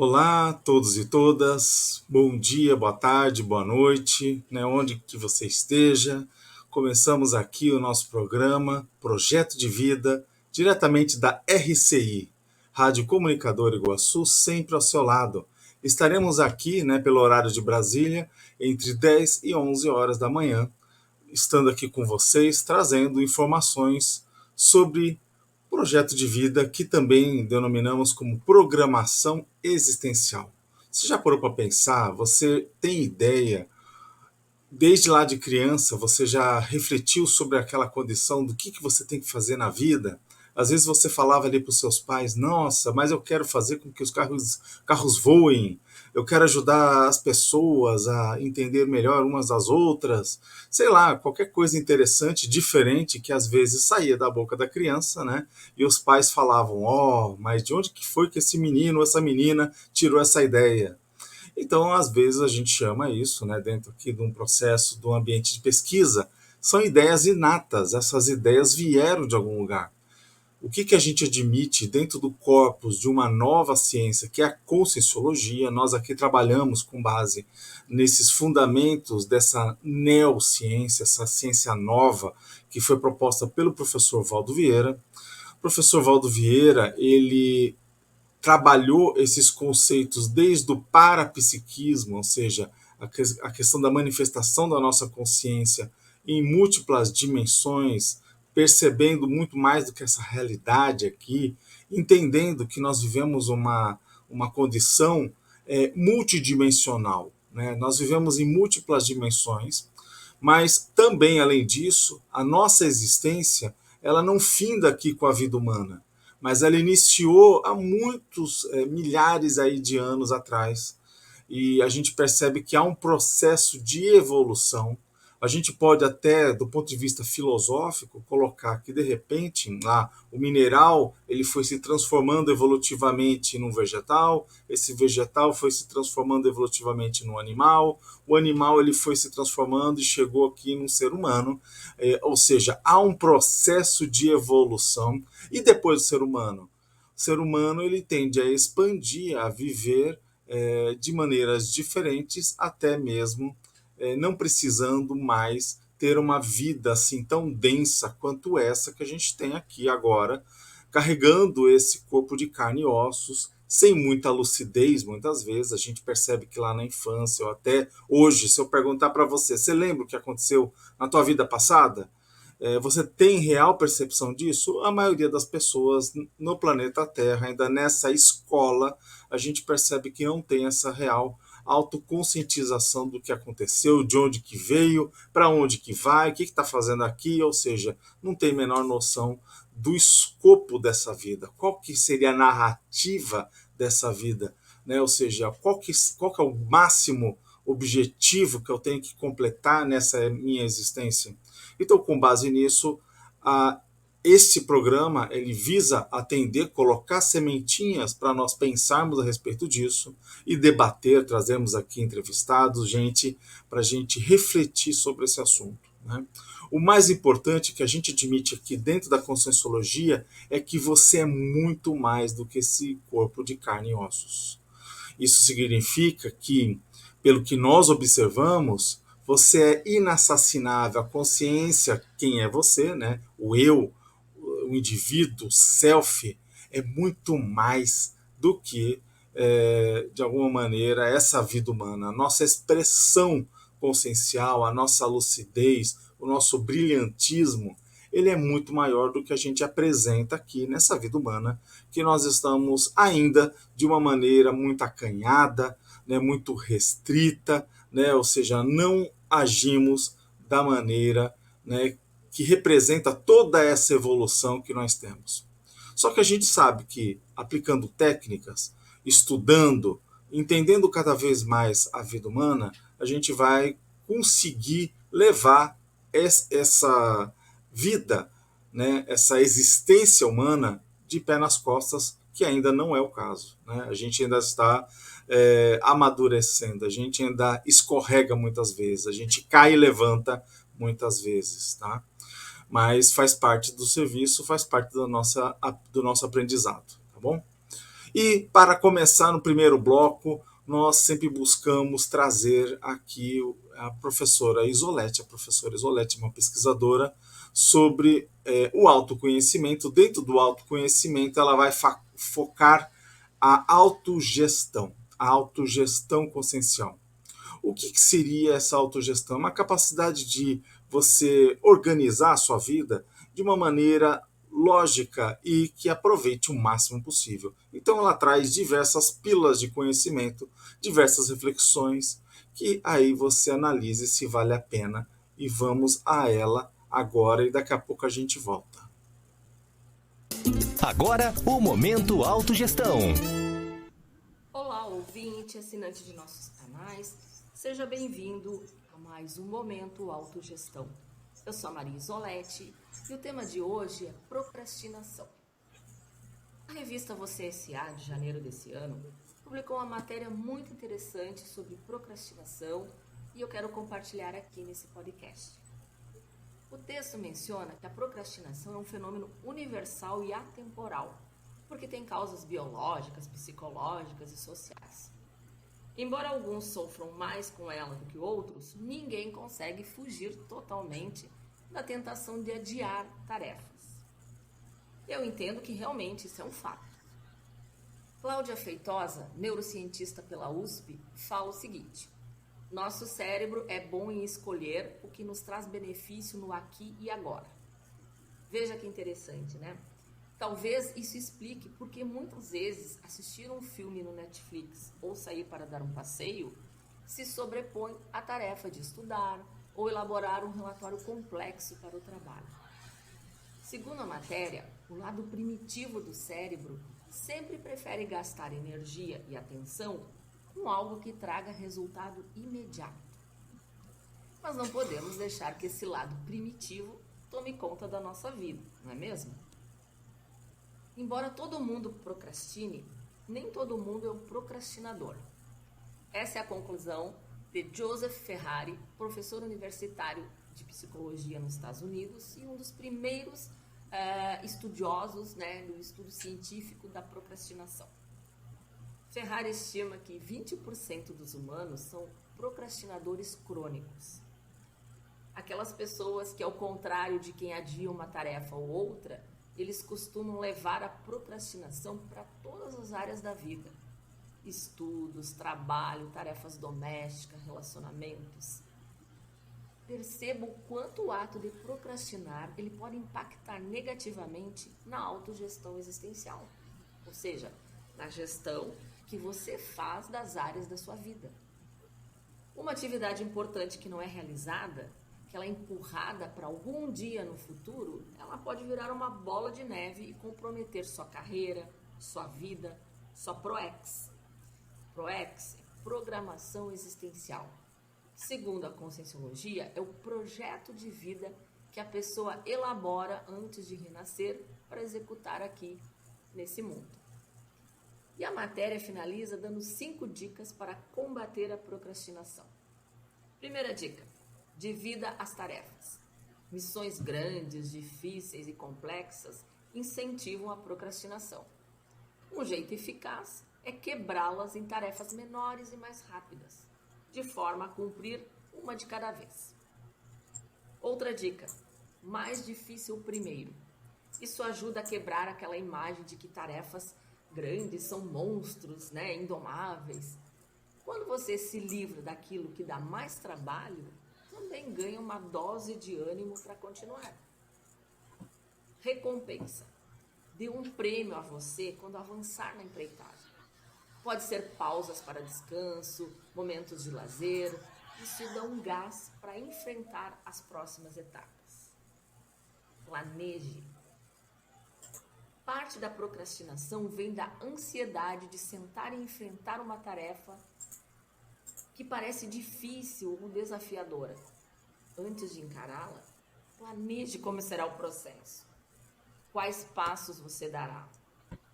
Olá a todos e todas, bom dia, boa tarde, boa noite, onde que você esteja. Começamos aqui o nosso programa Projeto de Vida, diretamente da RCI, Rádio Comunicador Iguaçu, sempre ao seu lado. Estaremos aqui, pelo horário de Brasília, entre 10 e 11 horas da manhã, estando aqui com vocês, trazendo informações sobre projeto de vida que também denominamos como programação existencial. Você já parou para pensar? Você tem ideia, desde lá de criança, você já refletiu sobre aquela condição do que você tem que fazer na vida? Às vezes você falava ali para os seus pais: nossa, mas eu quero fazer com que os carros voem, eu quero ajudar as pessoas a entender melhor umas das outras, sei lá, qualquer coisa interessante, diferente, que às vezes saía da boca da criança, né? E os pais falavam: mas de onde que foi que esse menino, essa menina tirou essa ideia? Então, às vezes, a gente chama isso, dentro aqui de um processo, de um ambiente de pesquisa, são ideias inatas, essas ideias vieram de algum lugar. O que a gente admite dentro do corpus de uma nova ciência, que é a conscienciologia? Nós aqui trabalhamos com base nesses fundamentos dessa neociência, essa ciência nova, que foi proposta pelo professor Valdo Vieira. O professor Valdo Vieira, ele trabalhou esses conceitos desde o parapsiquismo, ou seja, a questão da manifestação da nossa consciência em múltiplas dimensões, percebendo muito mais do que essa realidade aqui, entendendo que nós vivemos uma condição multidimensional. Nós vivemos em múltiplas dimensões, mas também, além disso, a nossa existência ela não finda aqui com a vida humana, mas ela iniciou há muitos milhares aí de anos atrás, e a gente percebe que há um processo de evolução. A gente pode até, do ponto de vista filosófico, colocar que de repente lá o mineral ele foi se transformando evolutivamente num vegetal, esse vegetal foi se transformando evolutivamente num animal, o animal ele foi se transformando e chegou aqui num ser humano, ou seja, há um processo de evolução. E depois do ser humano? O ser humano ele tende a expandir, a viver de maneiras diferentes, até mesmo não precisando mais ter uma vida assim tão densa quanto essa que a gente tem aqui agora, carregando esse corpo de carne e ossos, sem muita lucidez. Muitas vezes a gente percebe que lá na infância, ou até hoje, se eu perguntar para você, você lembra o que aconteceu na tua vida passada? Você tem real percepção disso? A maioria das pessoas no planeta Terra, ainda nessa escola, a gente percebe que não tem essa real autoconscientização do que aconteceu, de onde que veio, para onde que vai, o que está fazendo aqui, ou seja, não tem a menor noção do escopo dessa vida, qual que seria a narrativa dessa vida, ou seja, qual que é o máximo objetivo que eu tenho que completar nessa minha existência. Então, com base nisso, esse programa ele visa atender, colocar sementinhas para nós pensarmos a respeito disso e debater, trazemos aqui entrevistados, gente, para a gente refletir sobre esse assunto. O mais importante que a gente admite aqui dentro da Conscienciologia é que você é muito mais do que esse corpo de carne e ossos. Isso significa que, pelo que nós observamos, você é inassassinável. A consciência, quem é você, o eu, o indivíduo, o self, é muito mais do que, de alguma maneira, essa vida humana. A nossa expressão consciencial, a nossa lucidez, o nosso brilhantismo, ele é muito maior do que a gente apresenta aqui nessa vida humana, que nós estamos ainda de uma maneira muito acanhada, muito restrita, ou seja, não agimos da maneira que representa toda essa evolução que nós temos. Só que a gente sabe que, aplicando técnicas, estudando, entendendo cada vez mais a vida humana, a gente vai conseguir levar essa vida, essa existência humana de pé nas costas, que ainda não é o caso. A gente ainda está amadurecendo, a gente ainda escorrega muitas vezes, a gente cai e levanta muitas vezes, tá? Mas faz parte do serviço, faz parte do nosso aprendizado, tá bom? E para começar no primeiro bloco, nós sempre buscamos trazer aqui a professora Isolete. A professora Isolete é uma pesquisadora sobre o autoconhecimento. Dentro do autoconhecimento, ela vai focar a autogestão consciencial. O que seria essa autogestão? Uma capacidade de você organizar a sua vida de uma maneira lógica e que aproveite o máximo possível. Então ela traz diversas pílulas de conhecimento, diversas reflexões, que aí você analise se vale a pena. E vamos a ela agora e daqui a pouco a gente volta. Agora, o Momento Autogestão. Olá, ouvinte, assinante de nossos canais. Seja bem-vindo a mais um Momento Autogestão. Eu sou a Maria Isolete e o tema de hoje é procrastinação. A revista Você S.A., de janeiro desse ano, publicou uma matéria muito interessante sobre procrastinação e eu quero compartilhar aqui nesse podcast. O texto menciona que a procrastinação é um fenômeno universal e atemporal, porque tem causas biológicas, psicológicas e sociais. Embora alguns sofram mais com ela do que outros, ninguém consegue fugir totalmente da tentação de adiar tarefas. Eu entendo que realmente isso é um fato. Cláudia Feitosa, neurocientista pela USP, fala o seguinte: nosso cérebro é bom em escolher o que nos traz benefício no aqui e agora. Veja que interessante, né? Talvez isso explique porque muitas vezes assistir um filme no Netflix ou sair para dar um passeio se sobrepõe à tarefa de estudar ou elaborar um relatório complexo para o trabalho. Segundo a matéria, o lado primitivo do cérebro sempre prefere gastar energia e atenção com algo que traga resultado imediato. Mas não podemos deixar que esse lado primitivo tome conta da nossa vida, não é mesmo? Embora todo mundo procrastine, nem todo mundo é um procrastinador. Essa é a conclusão de Joseph Ferrari, professor universitário de psicologia nos Estados Unidos e um dos primeiros estudiosos, do estudo científico da procrastinação. Ferrari estima que 20% dos humanos são procrastinadores crônicos. Aquelas pessoas que, ao contrário de quem adia uma tarefa ou outra, eles costumam levar a procrastinação para todas as áreas da vida. Estudos, trabalho, tarefas domésticas, relacionamentos. Perceba o quanto o ato de procrastinar ele pode impactar negativamente na autogestão existencial. Ou seja, na gestão que você faz das áreas da sua vida. Uma atividade importante que não é realizada, que ela é empurrada para algum dia no futuro, ela pode virar uma bola de neve e comprometer sua carreira, sua vida, sua ProEx. ProEx é Programação Existencial. Segundo a Conscienciologia, é o projeto de vida que a pessoa elabora antes de renascer para executar aqui nesse mundo. E a matéria finaliza dando 5 dicas para combater a procrastinação. Primeira dica: divida as tarefas. Missões grandes, difíceis e complexas incentivam a procrastinação. Um jeito eficaz é quebrá-las em tarefas menores e mais rápidas, de forma a cumprir uma de cada vez. Outra dica: mais difícil primeiro. Isso ajuda a quebrar aquela imagem de que tarefas grandes são monstros, indomáveis. Quando você se livra daquilo que dá mais trabalho, também ganha uma dose de ânimo para continuar. Recompensa. Dê um prêmio a você quando avançar na empreitada. Pode ser pausas para descanso, momentos de lazer. Isso dá um gás para enfrentar as próximas etapas. Planeje. Parte da procrastinação vem da ansiedade de sentar e enfrentar uma tarefa que parece difícil ou desafiadora. Antes de encará-la, planeje como será o processo. Quais passos você dará?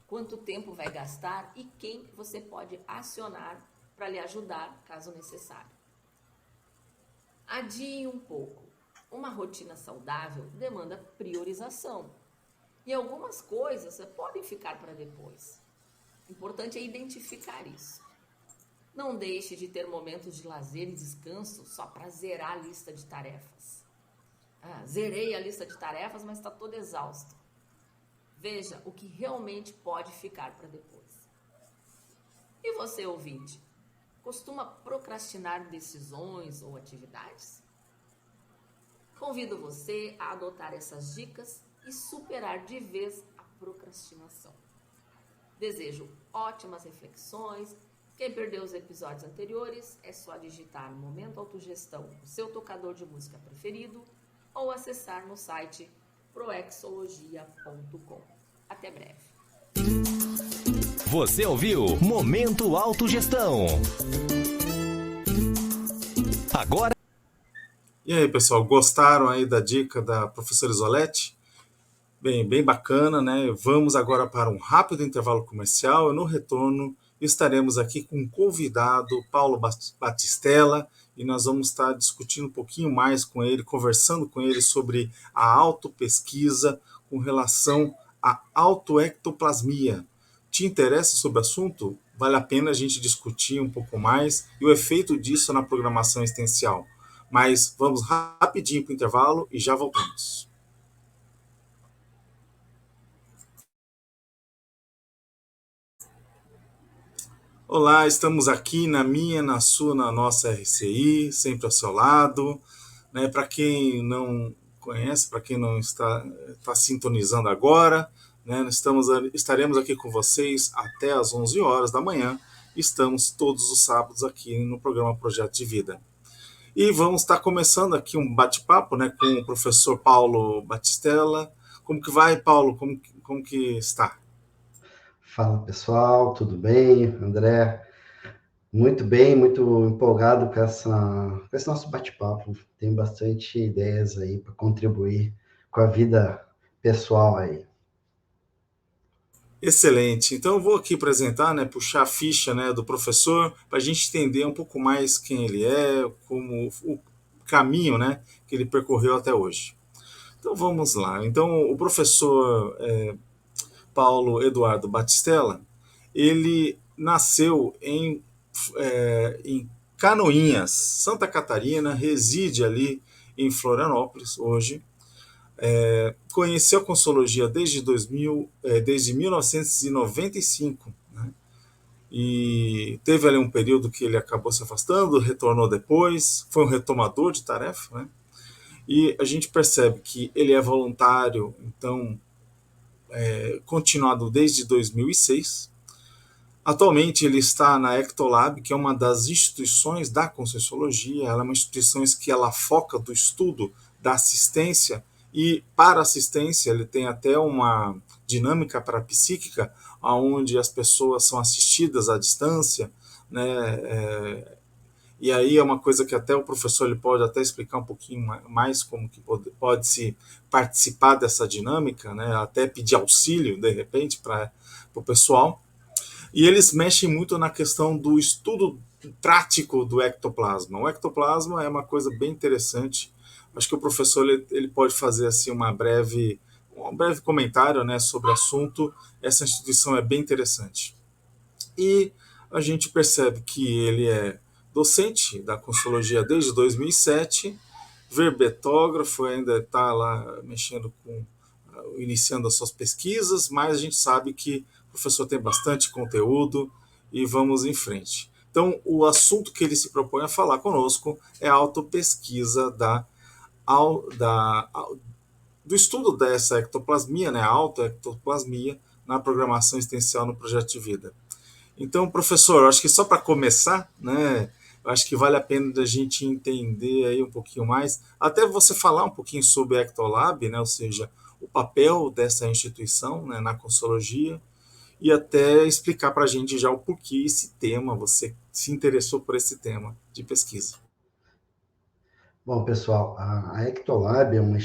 Quanto tempo vai gastar e quem você pode acionar para lhe ajudar, caso necessário. Adie um pouco. Uma rotina saudável demanda priorização. E algumas coisas podem ficar para depois. O importante é identificar isso. Não deixe de ter momentos de lazer e descanso só para zerar a lista de tarefas. Zerei a lista de tarefas, mas está toda exausta. Veja o que realmente pode ficar para depois. E você, ouvinte, costuma procrastinar decisões ou atividades? Convido você a adotar essas dicas e superar de vez a procrastinação. Desejo ótimas reflexões. Quem perdeu os episódios anteriores, é só digitar Momento Autogestão no seu tocador de música preferido ou acessar no site proexologia.com. Até breve. Você ouviu Momento Autogestão. Agora. E aí, pessoal, gostaram aí da dica da professora Isolete? Bem bacana, né? Vamos agora para um rápido intervalo comercial e no retorno estaremos aqui com um convidado, Paulo Batistella, e nós vamos estar discutindo um pouquinho mais com ele, conversando com ele sobre a autopesquisa com relação à autoectoplasmia. Te interessa sobre o assunto? Vale a pena a gente discutir um pouco mais e o efeito disso na programação existencial. Mas vamos rapidinho para o intervalo e já voltamos. Olá, estamos aqui na minha, na sua, na nossa RCI, sempre ao seu lado. Né? Para quem não conhece, para quem não está sintonizando agora, né? Estaremos aqui com vocês até às 11 horas da manhã. Estamos todos os sábados aqui no programa Projeto de Vida. E vamos estar começando aqui um bate-papo, né, com o professor Paulo Batistella. Como que vai, Paulo? Como que está? Fala, pessoal, tudo bem? André, muito bem, muito empolgado com esse nosso bate-papo. Tem bastante ideias aí para contribuir com a vida pessoal aí. Excelente. Então eu vou aqui apresentar, né, puxar a ficha, né, do professor para a gente entender um pouco mais quem ele é, como o caminho, né, que ele percorreu até hoje. Então vamos lá. Então o professor Paulo Eduardo Batistella, ele nasceu em Canoinhas, Santa Catarina, reside ali em Florianópolis hoje. Conheceu a Consologia desde 1995, né? E teve ali um período que ele acabou se afastando, retornou depois, foi um retomador de tarefa, né? E a gente percebe que ele é voluntário, então, continuado desde 2006. Atualmente ele está na Ectolab, que é uma das instituições da Conscienciologia. Ela é uma instituição que ela foca do estudo da assistência, e para assistência ele tem até uma dinâmica parapsíquica, onde as pessoas são assistidas à distância, né? E aí é uma coisa que até o professor ele pode até explicar um pouquinho mais como que pode-se participar dessa dinâmica, né? Até pedir auxílio, de repente, para o pessoal. E eles mexem muito na questão do estudo prático do ectoplasma. O ectoplasma é uma coisa bem interessante. Acho que o professor ele pode fazer assim um breve comentário, né, sobre o assunto. Essa instituição é bem interessante. E a gente percebe que ele é docente da Conscienciologia desde 2007, verbetógrafo, ainda está lá mexendo iniciando as suas pesquisas, mas a gente sabe que o professor tem bastante conteúdo e vamos em frente. Então, o assunto que ele se propõe a falar conosco é a autopesquisa do estudo dessa ectoplasmia, né, a autoectoplasmia, na programação existencial no Projeto de Vida. Então, professor, acho que só para começar, né, acho que vale a pena da gente entender aí um pouquinho mais, até você falar um pouquinho sobre a Ectolab, né, ou seja, o papel dessa instituição, né, na Conscienciologia, e até explicar para a gente já o porquê esse tema, você se interessou por esse tema de pesquisa. Bom, pessoal, a Ectolab é uma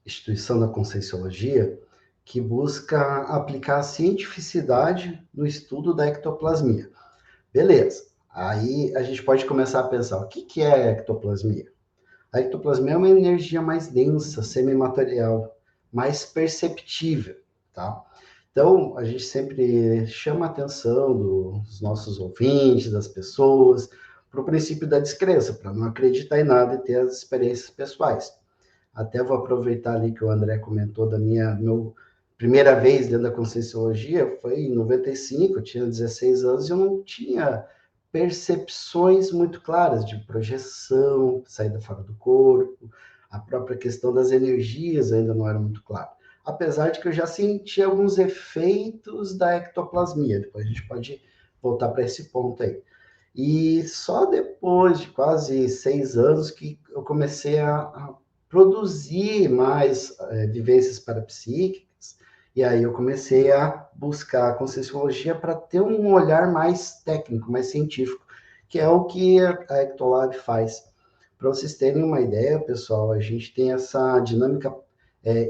instituição da Conscienciologia que busca aplicar a cientificidade no estudo da ectoplasmia. Beleza. Aí a gente pode começar a pensar, o que é a ectoplasmia? A ectoplasmia é uma energia mais densa, semimaterial, mais perceptível, tá? Então, a gente sempre chama a atenção dos nossos ouvintes, das pessoas, para o princípio da descrença, para não acreditar em nada e ter as experiências pessoais. Até vou aproveitar ali que o André comentou da minha primeira vez dentro da Conscienciologia, foi em 95, eu tinha 16 anos e eu não tinha percepções muito claras de projeção, saída fora do corpo, a própria questão das energias ainda não era muito clara. Apesar de que eu já senti alguns efeitos da ectoplasmia, depois a gente pode voltar para esse ponto aí. E só depois de quase 6 anos que eu comecei a produzir mais vivências parapsíquicas, e aí eu comecei a buscar a Conscienciologia para ter um olhar mais técnico, mais científico, que é o que a Ectolab faz. Para vocês terem uma ideia, pessoal, a gente tem essa dinâmica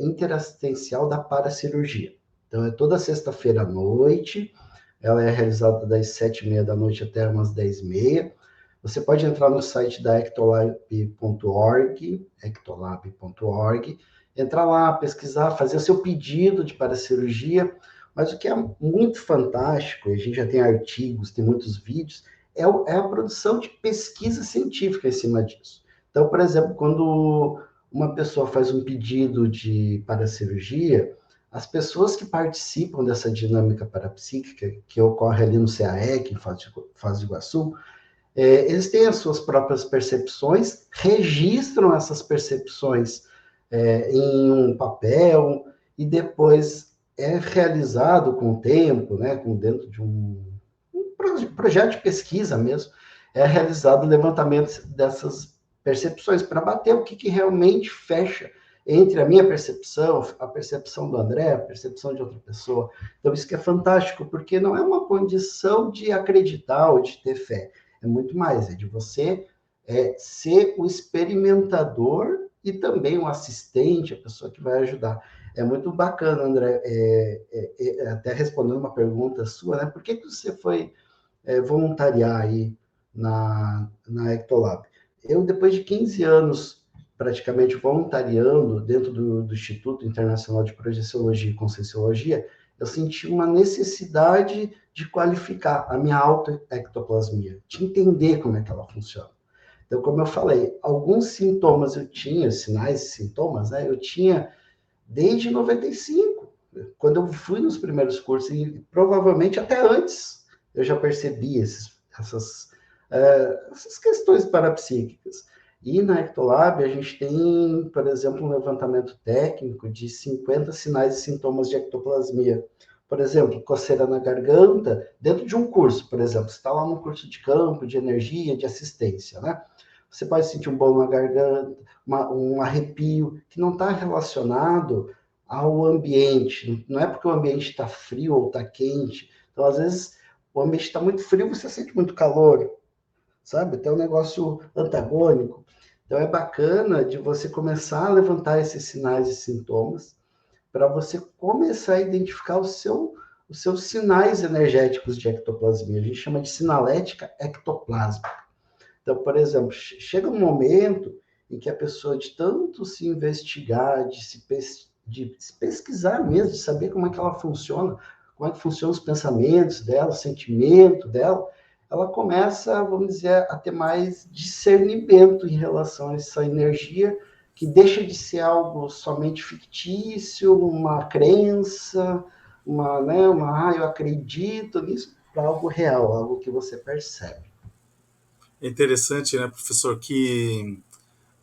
interassistencial da paracirurgia. Então, é toda sexta-feira à noite, ela é realizada das 7h30 da noite até umas 10h30. Você pode entrar no site da ectolab.org, entrar lá, pesquisar, fazer o seu pedido de paracirurgia, mas o que é muito fantástico, e a gente já tem artigos, tem muitos vídeos, é a produção de pesquisa científica em cima disso. Então, por exemplo, quando uma pessoa faz um pedido de paracirurgia, as pessoas que participam dessa dinâmica parapsíquica, que ocorre ali no CAEC, em Foz do Iguaçu, eles têm as suas próprias percepções, registram essas percepções em um papel, e depois é realizado com o tempo, né, dentro de um projeto de pesquisa mesmo, é realizado o levantamento dessas percepções para bater o que realmente fecha entre a minha percepção, a percepção do André, a percepção de outra pessoa. Então, isso que é fantástico, porque não é uma condição de acreditar ou de ter fé, é muito mais, é de você ser o experimentador e também o assistente, a pessoa que vai ajudar. É muito bacana, André, até respondendo uma pergunta sua, né? Por que você foi voluntariar aí na Ectolab? Eu, depois de 15 anos praticamente voluntariando dentro do Instituto Internacional de Projeciologia e Conscienciologia, eu senti uma necessidade de qualificar a minha autoectoplasmia, de entender como é que ela funciona. Então, como eu falei, alguns sintomas eu tinha, sinais e sintomas, né? Eu tinha desde 95, quando eu fui nos primeiros cursos, e provavelmente até antes eu já percebi essas questões parapsíquicas. E na Ectolab a gente tem, por exemplo, um levantamento técnico de 50 sinais e sintomas de ectoplasmia. Por exemplo, coceira na garganta, dentro de um curso, por exemplo, você está lá num curso de campo, de energia, de assistência, né? Você pode sentir um bolo na garganta, um arrepio, que não está relacionado ao ambiente. Não é porque o ambiente está frio ou está quente. Então, às vezes, o ambiente está muito frio, você sente muito calor, sabe? Tem um negócio antagônico. Então, é bacana de você começar a levantar esses sinais e sintomas para você começar a identificar os seus sinais energéticos de ectoplasmia. A gente chama de sinalética ectoplásmica. Então, por exemplo, chega um momento em que a pessoa, de tanto se investigar, de se pesquisar mesmo, de saber como é que ela funciona, como é que funcionam os pensamentos dela, o sentimento dela, ela começa, vamos dizer, a ter mais discernimento em relação a essa energia, que deixa de ser algo somente fictício, uma crença, eu acredito nisso, para algo real, algo que você percebe. É interessante, né, professor, que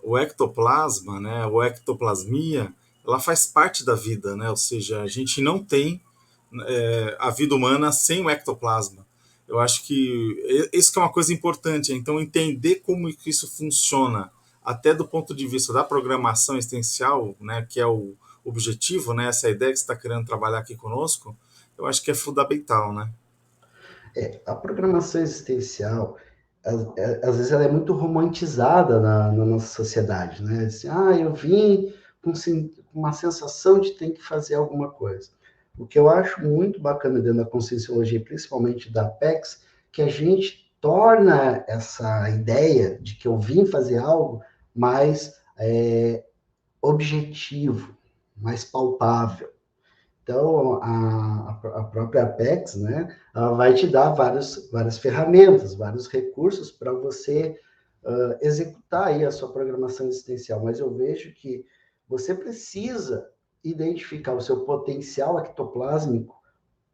o ectoplasma, né, ou ectoplasmia, ela faz parte da vida, né? Ou seja, a gente não tem a vida humana sem o ectoplasma. Eu acho que isso que é uma coisa importante, então entender como que isso funciona, até do ponto de vista da programação existencial, né, que é o objetivo, né, essa ideia que você está querendo trabalhar aqui conosco, eu acho que é fundamental, né? A programação existencial, às vezes ela é muito romantizada na nossa sociedade, né? Assim, eu vim com uma sensação de ter que fazer alguma coisa. O que eu acho muito bacana dentro da Conscienciologia, principalmente da Apex, que a gente torna essa ideia de que eu vim fazer algo mais objetivo, mais palpável. Então, a própria Apex, né, ela vai te dar várias ferramentas, vários recursos para você executar aí a sua programação existencial. Mas eu vejo que você precisa identificar o seu potencial ectoplásmico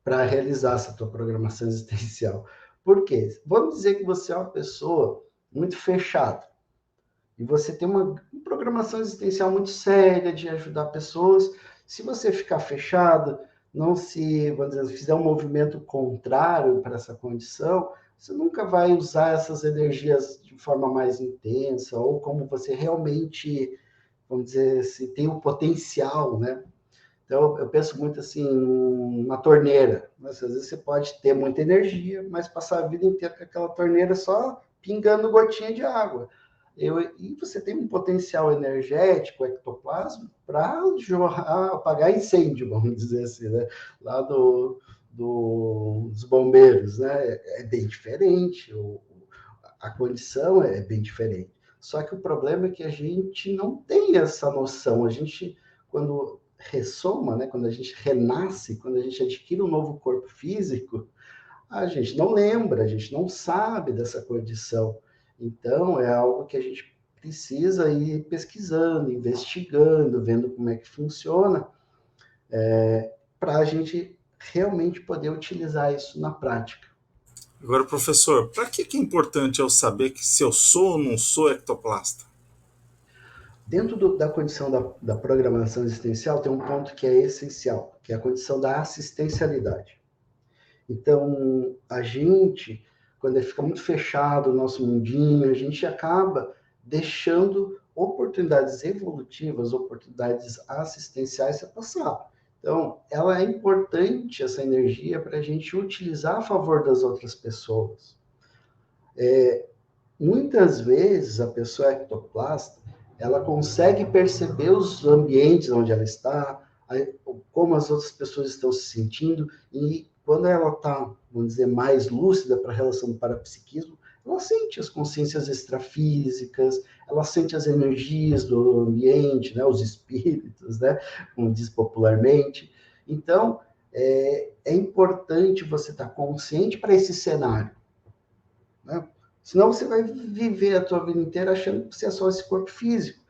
para realizar essa tua programação existencial. Por quê? Vamos dizer que você é uma pessoa muito fechada e você tem uma programação existencial muito séria de ajudar pessoas. Se você ficar fechado, não se, vamos dizer, fizer um movimento contrário para essa condição, você nunca vai usar essas energias de forma mais intensa ou como você realmente, vamos dizer, se tem o potencial, né? Então, eu penso muito assim, numa torneira. Às vezes você pode ter muita energia, mas passar a vida inteira com aquela torneira só pingando gotinha de água. E você tem um potencial energético, ectoplasma, para apagar incêndio, vamos dizer assim, né? Lá dos bombeiros, né? É bem diferente, a condição é bem diferente. Só que o problema é que a gente não tem essa noção. A gente, quando ressoma, né? Quando a gente renasce, quando a gente adquire um novo corpo físico, a gente não lembra, a gente não sabe dessa condição. Então, é algo que a gente precisa ir pesquisando, investigando, vendo como é que funciona, para a gente realmente poder utilizar isso na prática. Agora, professor, para que é importante eu saber que se eu sou ou não sou ectoplasta? Dentro da condição da programação existencial, tem um ponto que é essencial, que é a condição da assistencialidade. Então, a gente, quando fica muito fechado o nosso mundinho, a gente acaba deixando oportunidades evolutivas, oportunidades assistenciais se passar. Então, ela é importante, essa energia, para a gente utilizar a favor das outras pessoas. Muitas vezes, a pessoa ectoplasta, ela consegue perceber os ambientes onde ela está, como as outras pessoas estão se sentindo, e quando ela está, vamos dizer, mais lúcida para a relação do parapsiquismo, ela sente as consciências extrafísicas, ela sente as energias do ambiente, né, os espíritos, né, como diz popularmente. Então, é importante você estar consciente para esse cenário, né? Senão você vai viver a tua vida inteira achando que você é só esse corpo físico.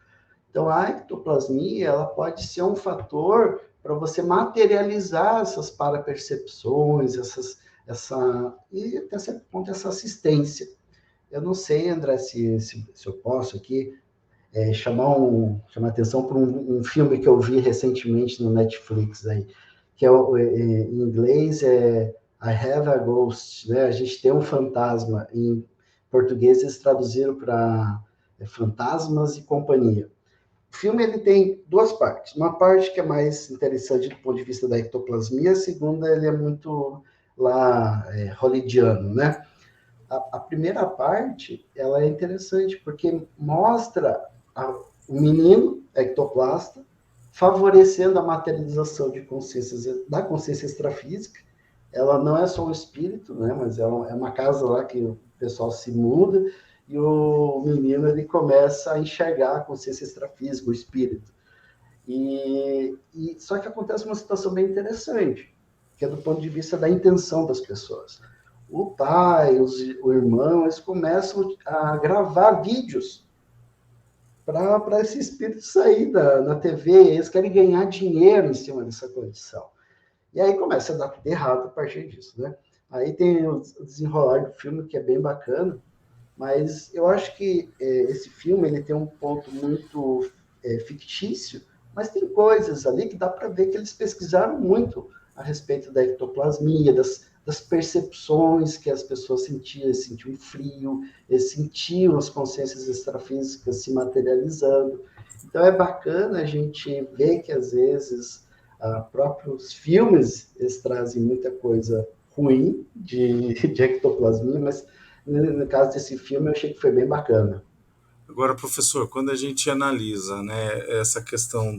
Então, a ectoplasmia, ela pode ser um fator para você materializar essas parapercepções, e até certo ponto essa assistência. Eu não sei, André, se eu posso aqui chamar atenção para um filme que eu vi recentemente no Netflix aí, que em inglês I Have a Ghost, né? A gente tem um fantasma. Em português eles traduziram para Fantasmas e Companhia. O filme ele tem duas partes. Uma parte que é mais interessante do ponto de vista da ectoplasmia, a segunda ele é muito lá hollywoodiano, né? A primeira parte ela é interessante porque mostra o menino ectoplasta favorecendo a materialização de da consciência extrafísica. Ela não é só um espírito, né? Mas é uma casa lá que o pessoal se muda e o menino ele começa a enxergar a consciência extrafísica, o espírito. Só que acontece uma situação bem interessante, que é do ponto de vista da intenção das pessoas. O pai, o irmão, eles começam a gravar vídeos para esse espírito sair na TV. Eles querem ganhar dinheiro em cima dessa condição. E aí começa a dar tudo errado a partir disso, né? Aí tem o desenrolar do filme, que é bem bacana, mas eu acho que esse filme ele tem um ponto muito fictício, mas tem coisas ali que dá para ver que eles pesquisaram muito a respeito da ectoplasmia, das percepções que as pessoas sentiam. Eles sentiam frio, eles sentiam as consciências extrafísicas se materializando. Então é bacana a gente ver que às vezes próprios filmes eles trazem muita coisa ruim de ectoplasmia, mas no caso desse filme eu achei que foi bem bacana. Agora, professor, quando a gente analisa, né, essa questão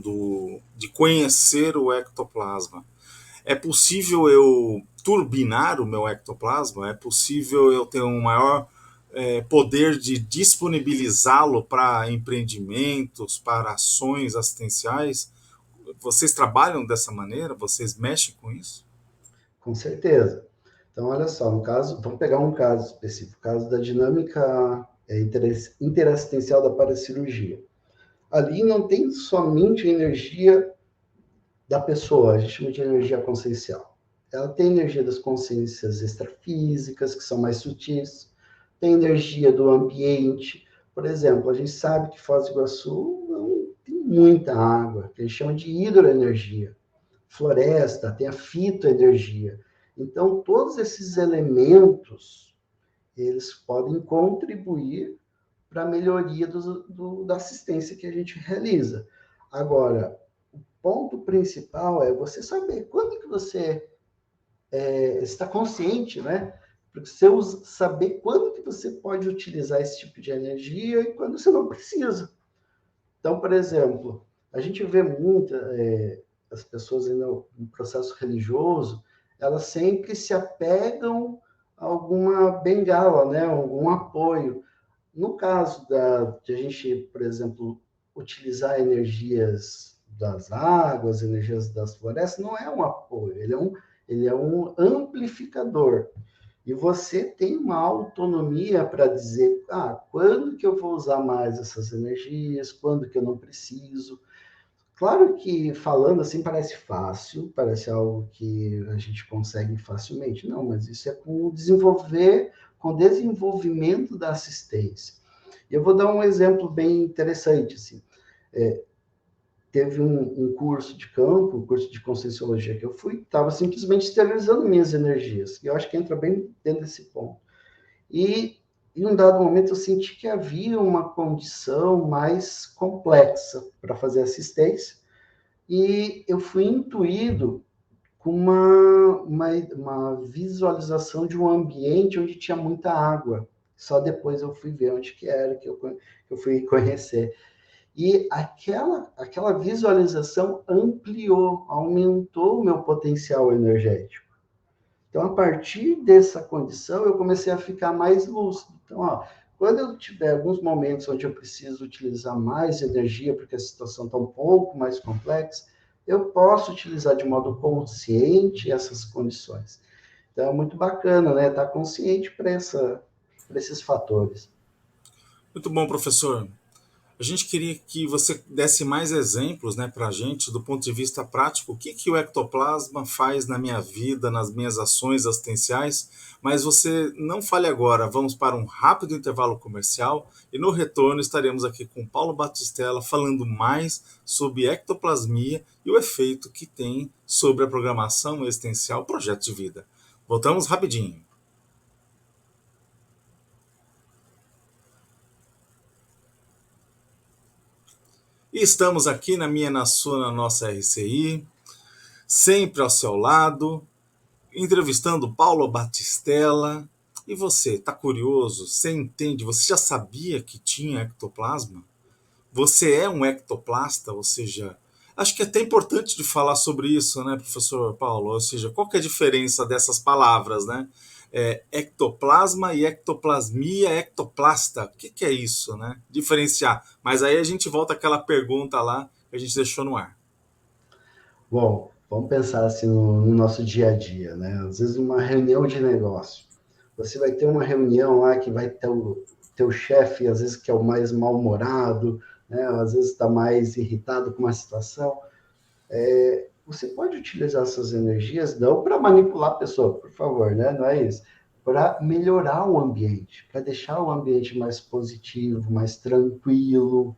de conhecer o ectoplasma, é possível eu turbinar o meu ectoplasma? É possível eu ter um maior poder de disponibilizá-lo para empreendimentos, para ações assistenciais? Vocês trabalham dessa maneira? Vocês mexem com isso? Com certeza. Então, olha só, no caso, vamos pegar um caso específico, o caso da dinâmica interassistencial da paracirurgia. Ali não tem somente a energia da pessoa, a gente chama de energia consciencial. Ela tem energia das consciências extrafísicas, que são mais sutis, tem energia do ambiente. Por exemplo, a gente sabe que Foz do Iguaçu não tem muita água, que a gente chama de hidroenergia. Floresta, tem a fitoenergia. Então, todos esses elementos, eles podem contribuir para a melhoria da assistência que a gente realiza. Agora, o ponto principal é você saber quando que você está consciente, né? Para você saber quando que você pode utilizar esse tipo de energia e quando você não precisa. Então, por exemplo, a gente vê as pessoas ainda no processo religioso, elas sempre se apegam a alguma bengala, né? Algum apoio. No caso de a gente, por exemplo, utilizar energias das águas, energias das florestas, não é um apoio, ele é um amplificador. E você tem uma autonomia para dizer, quando que eu vou usar mais essas energias, quando que eu não preciso. Claro que falando assim parece fácil, parece algo que a gente consegue facilmente. Não, mas isso é com o desenvolvimento da assistência. E eu vou dar um exemplo bem interessante. Assim. Teve um curso de campo, um curso de Conscienciologia que eu fui, estava simplesmente esterilizando minhas energias. E eu acho que entra bem dentro desse ponto. E em um dado momento eu senti que havia uma condição mais complexa para fazer assistência, e eu fui intuído com uma visualização de um ambiente onde tinha muita água. Só depois eu fui ver onde que era, que eu fui conhecer. E aquela visualização aumentou o meu potencial energético. Então, a partir dessa condição, eu comecei a ficar mais lúcido. Então, quando eu tiver alguns momentos onde eu preciso utilizar mais energia, porque a situação está um pouco mais complexa, eu posso utilizar de modo consciente essas condições. Então, é muito bacana, né? Estar consciente para esses fatores. Muito bom, professor. A gente queria que você desse mais exemplos, né, para a gente, do ponto de vista prático, o que o ectoplasma faz na minha vida, nas minhas ações assistenciais, mas você não fale agora, vamos para um rápido intervalo comercial e no retorno estaremos aqui com Paulo Batistella falando mais sobre ectoplasmia e o efeito que tem sobre a programação existencial Projeto de Vida. Voltamos rapidinho. E estamos aqui na minha, na sua, na nossa RCI, sempre ao seu lado, entrevistando Paulo Batistella. E você, está curioso? Você entende? Você já sabia que tinha ectoplasma? Você é um ectoplasta? Ou seja, acho que é até importante de falar sobre isso, né, professor Paulo? Ou seja, qual que é a diferença dessas palavras, né? Ectoplasma e ectoplasmia, ectoplasta. O que é isso, né? Diferenciar. Mas aí a gente volta àquela pergunta lá que a gente deixou no ar. Bom, vamos pensar assim no nosso dia a dia, né? Às vezes uma reunião de negócio. Você vai ter uma reunião lá que vai ter o teu chefe, às vezes que é o mais mal-humorado, né? Às vezes está mais irritado com uma situação. Você pode utilizar essas energias não para manipular a pessoa, por favor, né? Não é isso. Para melhorar o ambiente, para deixar o ambiente mais positivo, mais tranquilo.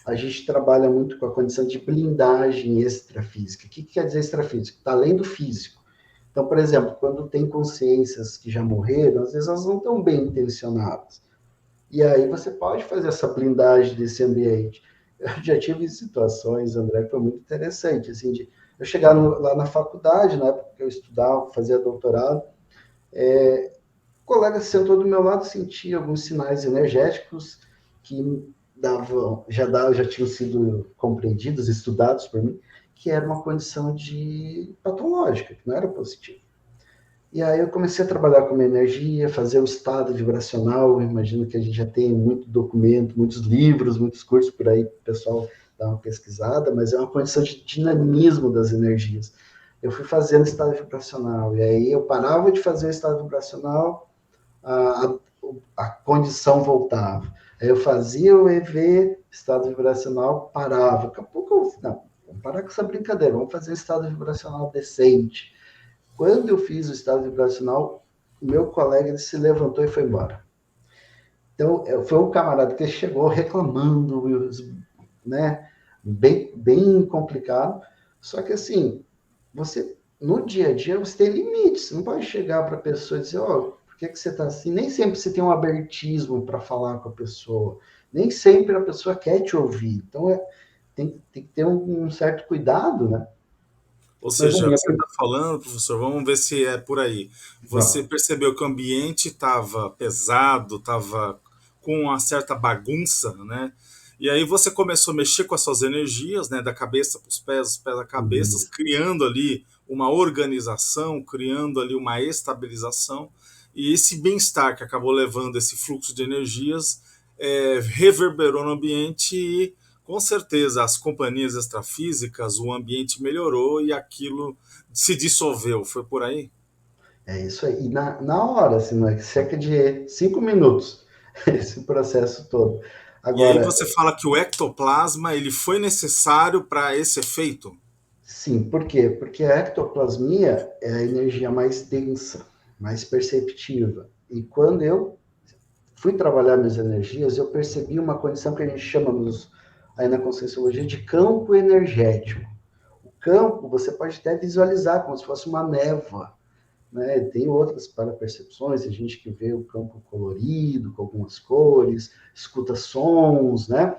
A gente trabalha muito com a condição de blindagem extrafísica. O que quer dizer extrafísico? Está além do físico. Então, por exemplo, quando tem consciências que já morreram, às vezes elas não estão bem intencionadas. E aí você pode fazer essa blindagem desse ambiente. Eu já tive situações, André, que foi muito interessante, assim, de eu chegar lá na faculdade, na época que eu estudava, fazia doutorado, o colega sentou do meu lado, sentia alguns sinais energéticos que já tinham sido compreendidos, estudados por mim, que era uma condição patológica, que não era positiva. E aí eu comecei a trabalhar com minha energia, fazer o estado vibracional. Eu imagino que a gente já tem muito documento, muitos livros, muitos cursos por aí, o pessoal dar uma pesquisada, mas é uma condição de dinamismo das energias. Eu fui fazendo estado vibracional, e aí eu parava de fazer o estado vibracional, a, a condição voltava. Aí eu fazia o EV, estado vibracional, parava. Daqui a pouco eu, não, vamos parar com essa brincadeira, vamos fazer um estado vibracional decente. Quando eu fiz o estado vibracional, o meu colega ele se levantou e foi embora. Então, foi um camarada que chegou reclamando, né? Bem complicado. Só que, assim, você, no dia a dia, você tem limites. Você não pode chegar para a pessoa e dizer, por que você está assim? Nem sempre você tem um abertismo para falar com a pessoa. Nem sempre a pessoa quer te ouvir. Então, tem que ter um certo cuidado, né? Ou Mas a seja, minha você está falando, professor, vamos ver se é por aí. Você percebeu que o ambiente estava pesado, estava com uma certa bagunça, né? E aí você começou a mexer com as suas energias, né? Da cabeça para os pés, dos pés à cabeça, criando ali uma organização, criando ali uma estabilização. E esse bem-estar que acabou levando esse fluxo de energias reverberou no ambiente e com certeza as companhias extrafísicas, o ambiente melhorou e aquilo se dissolveu. Foi por aí? É isso aí. E na hora, assim, né? Cerca de 5 minutos, esse processo todo. E aí Agora, você fala que o ectoplasma ele foi necessário para esse efeito? sim, por quê? Porque a ectoplasmia é a energia mais densa, mais perceptiva. E quando eu fui trabalhar minhas energias, eu percebi uma condição que a gente chama aí na Conscienciologia de campo energético. O campo, você pode até visualizar como se fosse uma névoa, né? Tem outras parapercepções, tem gente que vê o campo colorido, com algumas cores, escuta sons, né?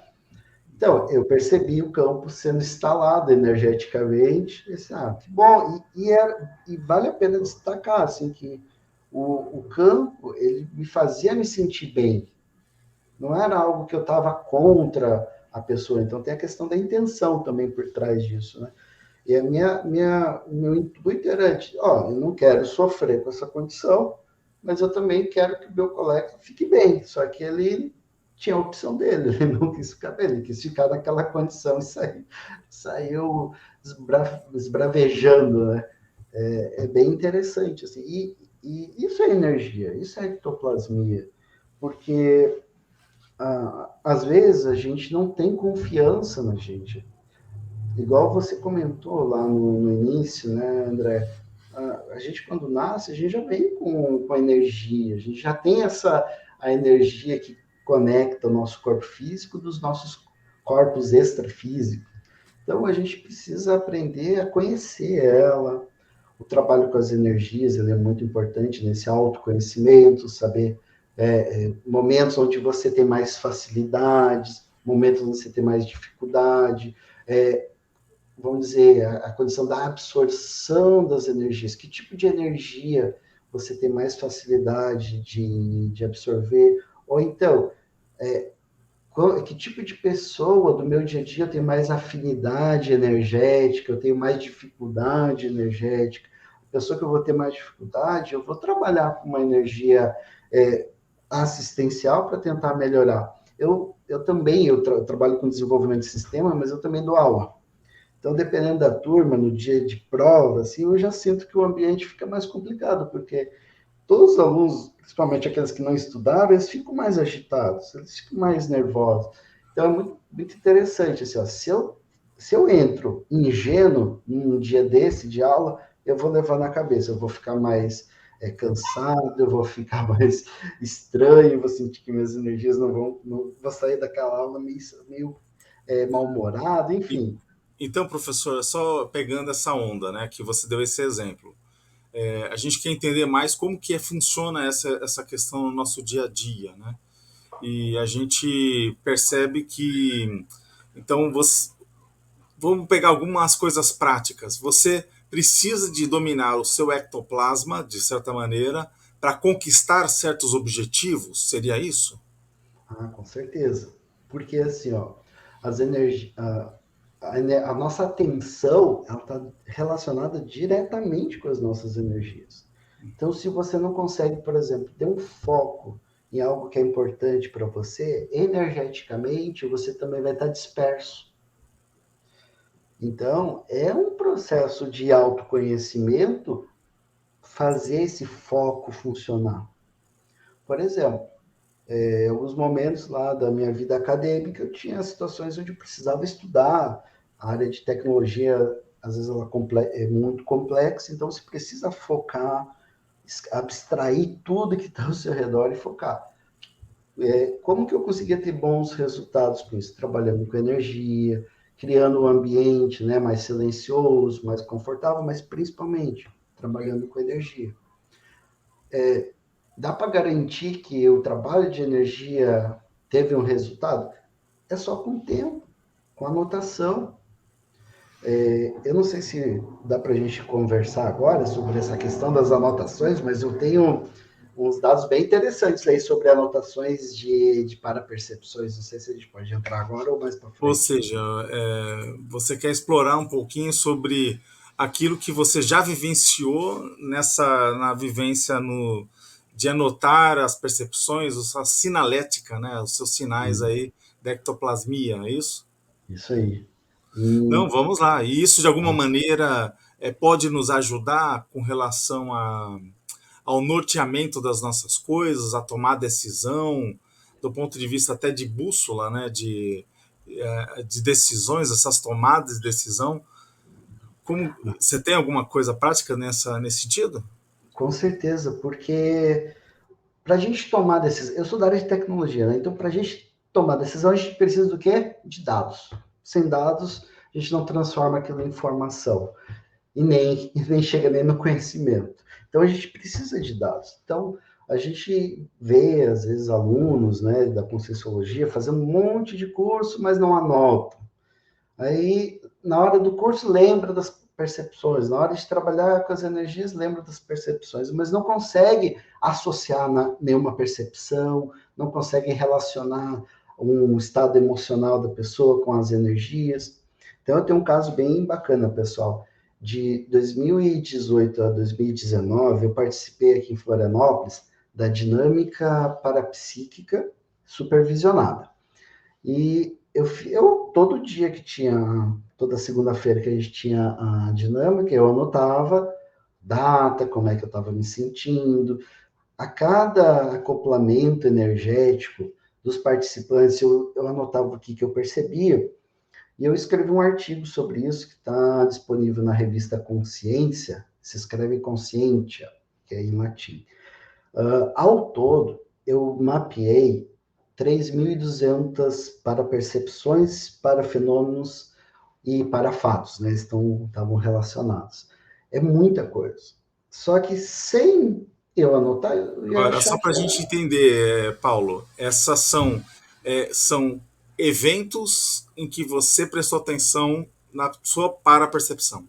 Então, eu percebi o campo sendo instalado energeticamente, e disse, que bom, e vale a pena destacar, assim, que o campo, ele me fazia me sentir bem, não era algo que eu estava contra a pessoa, então tem a questão da intenção também por trás disso, né? E o meu intuito era, eu não quero sofrer com essa condição, mas eu também quero que o meu colega fique bem. Só que ele tinha a opção dele, ele não quis ficar bem, ele quis ficar naquela condição e saiu esbravejando, né? É bem interessante, assim. E isso é energia, isso é ectoplasmia, porque às vezes a gente não tem confiança na gente. Igual você comentou lá no início, né, André? A gente, quando nasce, a gente já vem com energia, a gente já tem a energia que conecta o nosso corpo físico dos nossos corpos extrafísicos. Então, a gente precisa aprender a conhecer ela. O trabalho com as energias ele é muito importante nesse autoconhecimento, saber momentos onde você tem mais facilidades, momentos onde você tem mais dificuldade, vamos dizer, a condição da absorção das energias. Que tipo de energia você tem mais facilidade de absorver? Ou então, que tipo de pessoa do meu dia a dia eu tenho mais afinidade energética, eu tenho mais dificuldade energética? A pessoa que eu vou ter mais dificuldade, eu vou trabalhar com uma energia assistencial para tentar melhorar. Eu também, trabalho com desenvolvimento de sistema, mas eu também dou aula. Então, dependendo da turma, no dia de prova, assim, eu já sinto que o ambiente fica mais complicado, porque todos os alunos, principalmente aqueles que não estudaram, eles ficam mais agitados, eles ficam mais nervosos. Então, é muito, muito interessante, assim, se eu entro ingênuo num dia desse de aula, eu vou levar na cabeça, eu vou ficar mais cansado, eu vou ficar mais estranho, vou sentir que minhas energias não vou sair daquela aula meio mal-humorado, enfim. Então, professor, só pegando essa onda, né, que você deu esse exemplo, a gente quer entender mais como que funciona essa questão no nosso dia a dia, né? E a gente percebe que, então, vamos pegar algumas coisas práticas. Você precisa de dominar o seu ectoplasma, de certa maneira, para conquistar certos objetivos, seria isso? Com certeza. Porque assim, as energias, a nossa atenção, ela está relacionada diretamente com as nossas energias. Então, se você não consegue, por exemplo, ter um foco em algo que é importante para você, energeticamente, você também vai estar disperso. Então, é um processo de autoconhecimento fazer esse foco funcionar. Por exemplo, em alguns momentos lá da minha vida acadêmica, eu tinha situações onde eu precisava estudar. A área de tecnologia, às vezes, ela é muito complexa, então você precisa focar, abstrair tudo que está ao seu redor e focar. Como que eu conseguia ter bons resultados com isso? Trabalhando com energia, criando um ambiente, né, mais silencioso, mais confortável, mas principalmente trabalhando com energia. Dá para garantir que o trabalho de energia teve um resultado? É só com o tempo, com anotação. Eu não sei se dá para a gente conversar agora sobre essa questão das anotações, mas eu tenho uns dados bem interessantes aí sobre anotações de parapercepções. Não sei se a gente pode entrar agora ou mais para Ou frente. seja, você quer explorar um pouquinho sobre aquilo que você já vivenciou na vivência de anotar as percepções, a sinalética, né, os seus sinais aí da ectoplasmia, é isso? Isso aí. Não, E, vamos lá. E isso de alguma maneira pode nos ajudar com relação ao norteamento das nossas coisas, a tomar decisão, do ponto de vista até de bússola, né, de decisões, essas tomadas de decisão. Como você tem alguma coisa prática nesse sentido? com certeza, porque para a gente tomar decisão, eu sou da área de tecnologia, né? Então para a gente tomar decisão, a gente precisa do quê? De dados. Sem dados, a gente não transforma aquilo em informação e nem chega nem no conhecimento. Então a gente precisa de dados. Então a gente vê, às vezes, alunos, né, da Conscienciologia fazendo um monte de curso, mas não anotam. Aí, na hora do curso, lembra das percepções, na hora de trabalhar com as energias, lembra das percepções, mas não consegue associar nenhuma percepção, não consegue relacionar um estado emocional da pessoa com as energias. Então, eu tenho um caso bem bacana, pessoal. De 2018 a 2019, eu participei aqui em Florianópolis da dinâmica parapsíquica supervisionada. E eu todo dia que tinha, toda segunda-feira que a gente tinha a dinâmica, eu anotava data, como é que eu estava me sentindo. A cada acoplamento energético dos participantes, eu anotava o que eu percebia. E eu escrevi um artigo sobre isso que está disponível na revista Consciência, se escreve Conscientia, que é em latim. Ao todo, eu mapeei 3.200 para percepções, para fenômenos e para fatos, né? Estavam relacionados. É muita coisa. Só que sem eu anotar, eu ia Agora, só achar para que a gente entender, Paulo, essas são eventos em que você prestou atenção na sua para-percepção.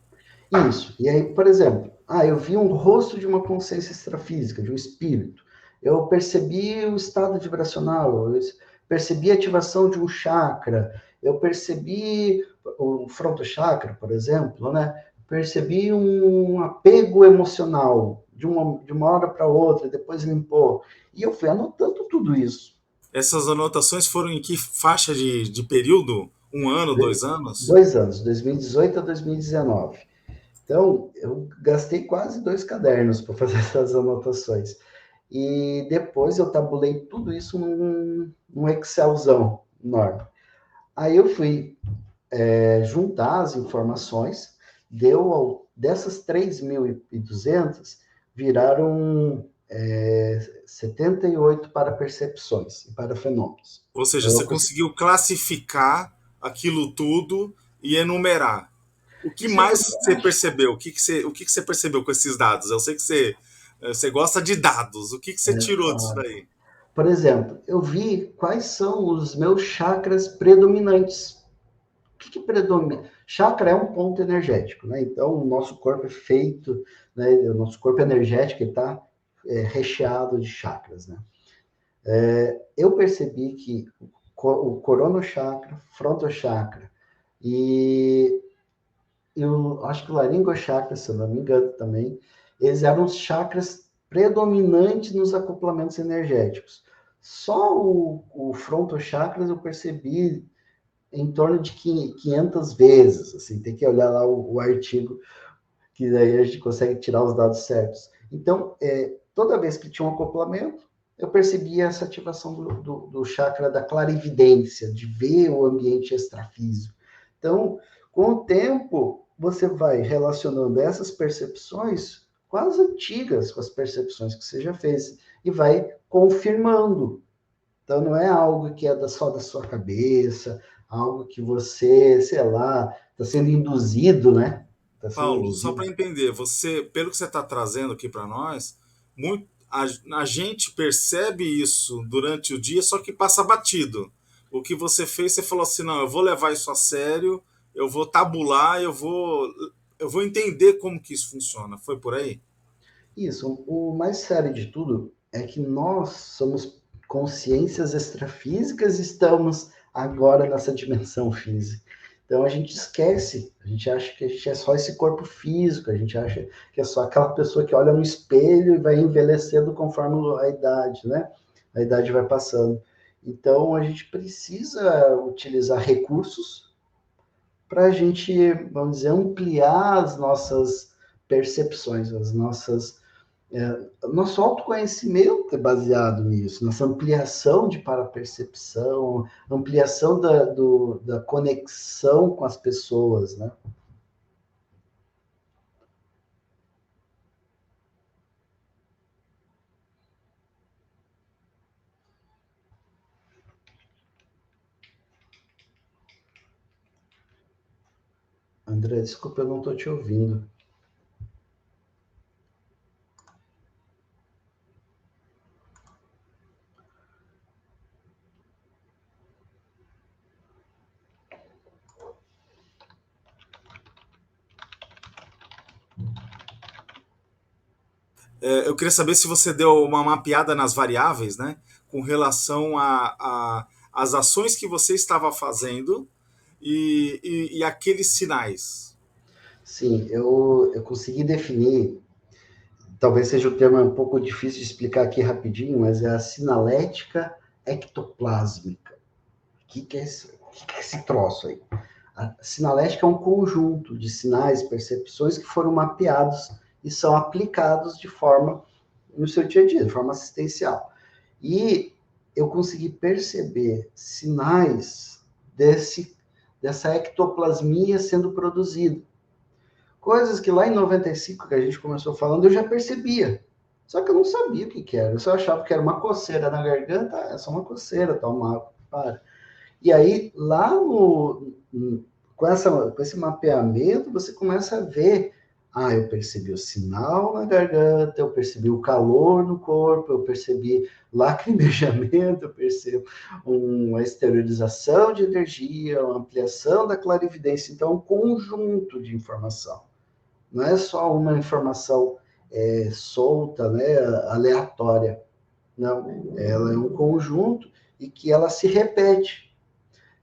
isso. E aí, por exemplo, eu vi um rosto de uma consciência extrafísica, de um espírito. Eu percebi o estado vibracional, eu percebi a ativação de um chakra, eu percebi o frontochakra, por exemplo, né? Percebi um apego emocional de uma hora para outra, depois limpou. E eu fui anotando tudo isso. Essas anotações foram em que faixa de período? Um ano, 2 anos? 2 anos, 2018 a 2019. Então, eu gastei quase 2 cadernos para fazer essas anotações. E depois eu tabulei tudo isso num Excelzão enorme. Aí eu fui juntar as informações, dessas 3.200, viraram 78 para percepções e para fenômenos. Ou seja, Então, você conseguiu classificar aquilo tudo e enumerar. O que isso é mais muito você prático. percebeu? O que você percebeu com esses dados? Eu sei que você gosta de dados. O que você tirou disso Claro. daí? Por exemplo, eu vi quais são os meus chakras predominantes. O que predomina? Chakra é um ponto energético, né? Então, o nosso corpo é feito, né? O nosso corpo energético está recheado de chakras, né? Eu percebi que o coronochakra, frontochakra e eu acho que o laringochakra, se eu não me engano também, eles eram os chakras predominantes nos acoplamentos energéticos. Só o frontochakras eu percebi em torno de 500 vezes, assim, tem que olhar lá o artigo, que daí a gente consegue tirar os dados certos. Então, toda vez que tinha um acoplamento, eu percebia essa ativação do chakra da clarividência, de ver o ambiente extrafísico. Então, com o tempo, você vai relacionando essas percepções com as antigas, com as percepções que você já fez, e vai confirmando. Então, não é algo que é só da sua cabeça, algo que você, sei lá, está sendo induzido, né? Está sendo Paulo, só para induzido. entender, você, pelo que você está trazendo aqui para nós, a gente percebe isso durante o dia, só que passa batido. O que você fez, você falou assim, não, eu vou levar isso a sério, eu vou tabular, eu vou entender como que isso funciona. Foi por aí? Isso, o mais sério de tudo é que nós somos consciências extrafísicas e estamos agora nessa dimensão física. Então a gente esquece, a gente acha que a gente é só esse corpo físico, a gente acha que é só aquela pessoa que olha no espelho e vai envelhecendo conforme a idade, né? A idade vai passando. Então a gente precisa utilizar recursos para a gente, vamos dizer, ampliar as nossas percepções, as nossas nosso autoconhecimento é baseado nisso, nossa ampliação de parapercepção, ampliação da conexão com as pessoas, né? André, desculpa, eu não estou te ouvindo. Eu queria saber se você deu uma mapeada nas variáveis, né? Com relação às ações que você estava fazendo e aqueles sinais. Sim, eu consegui definir, talvez seja um termo um pouco difícil de explicar aqui rapidinho, mas é a sinalética ectoplásmica. O que é esse troço aí? A sinalética é um conjunto de sinais, percepções que foram mapeados e são aplicados de forma no seu dia a dia, de forma assistencial. E eu consegui perceber sinais dessa ectoplasmia sendo produzida. Coisas que lá em 95, que a gente começou falando, eu já percebia. Só que eu não sabia o que era. Eu só achava que era uma coceira na garganta. É só uma coceira, toma água, para. E aí, lá com esse mapeamento, você começa a ver. Ah, eu percebi o sinal na garganta, eu percebi o calor no corpo, eu percebi lacrimejamento, eu percebo uma esterilização de energia, uma ampliação da clarividência. Então, é um conjunto de informação. Não é só uma informação solta, né, aleatória. Não, ela é um conjunto e que ela se repete.